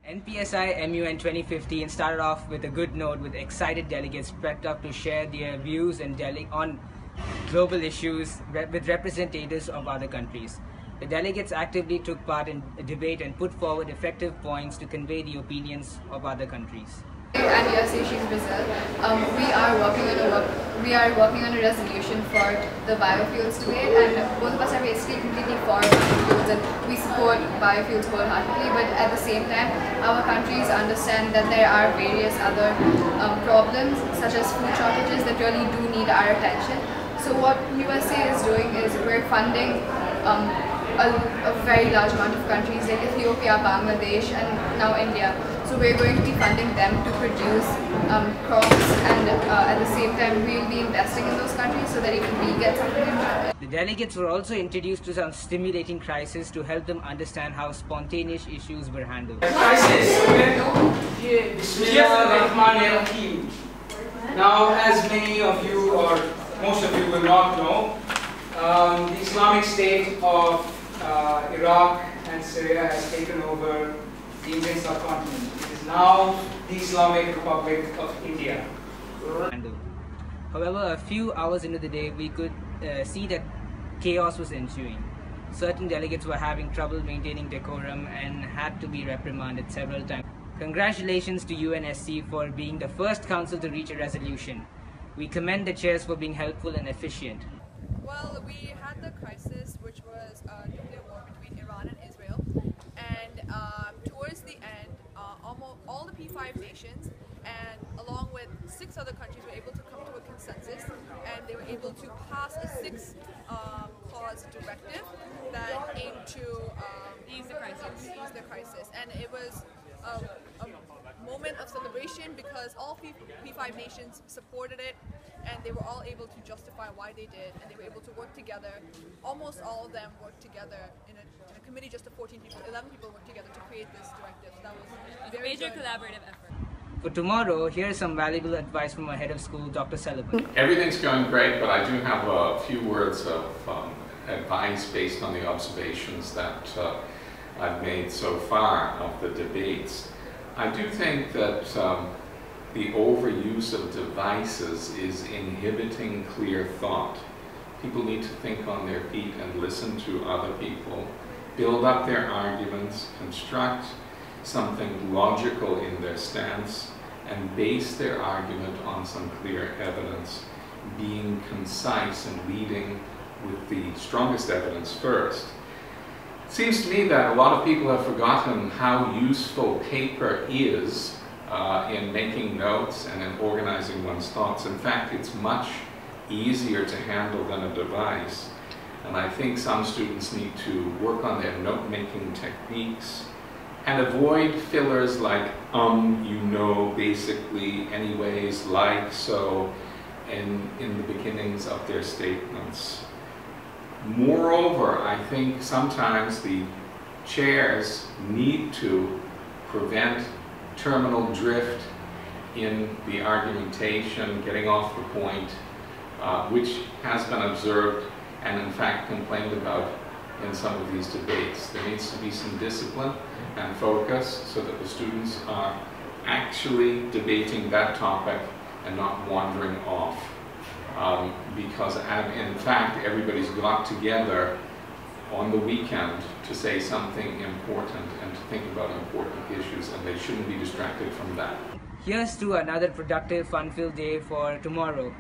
NPSIMUN 2015 started off with a good note with excited delegates prepped up to share their views and on global issues with representatives of other countries. The delegates actively took part in a debate and put forward effective points to convey the opinions of other countries. And USA She's Brazil. We are working on a resolution for the biofuels debate, and both of us are basically completely for biofuels and we support biofuels wholeheartedly, but at the same time our countries understand that there are various other problems such as food shortages that really do need our attention. So what USA is doing is we're funding a very large amount of countries like Ethiopia, Bangladesh and now India. So we're going to be funding them to produce crops, and at the same time we'll be investing in those countries so that even we get something in return. The delegates were also introduced to some stimulating crises to help them understand how spontaneous issues were handled. Now, as many of you or most of you will not know, the Islamic State of Iraq and Syria has taken over the Indian subcontinent. It is now the Islamic Republic of India. However, a few hours into the day, we could see that chaos was ensuing. Certain delegates were having trouble maintaining decorum and had to be reprimanded several times. Congratulations to UNSC for being the first council to reach a resolution. We commend the chairs for being helpful and efficient. Well, we had the crisis, which was a nuclear war between Iran and Israel, and towards the end, almost all the P5 nations, and along with 6 other countries, were able to come to a consensus, and they were able to pass a 6-clause directive that aimed to ease the crisis. And it was a moment of celebration because all P5 nations supported it, and they were all able to justify why they did, and they were able to work together. Almost all of them worked together in a committee. Just of 14 people, 11 people worked together to create this directive. So that was a major collaborative effort. For tomorrow, here's some valuable advice from our head of school, Dr. Sullivan. Everything's going great, but I do have a few words of advice based on the observations that I've made so far of the debates. I do think that the overuse of devices is inhibiting clear thought. People need to think on their feet and listen to other people, build up their arguments, construct something logical in their stance, and base their argument on some clear evidence, being concise and leading with the strongest evidence first. It seems to me that a lot of people have forgotten how useful paper is in making notes and in organizing one's thoughts. In fact, it's much easier to handle than a device. And I think some students need to work on their note-making techniques and avoid fillers like you know, basically, anyways, like, so, in the beginnings of their statements. Moreover, I think sometimes the chairs need to prevent terminal drift in the argumentation, getting off the point, which has been observed and in fact complained about in some of these debates. There needs to be some discipline and focus so that the students are actually debating that topic and not wandering off. Because in fact everybody's got together on the weekend to say something important and to think about important issues, and they shouldn't be distracted from that. Here's to another productive, fun-filled day for tomorrow.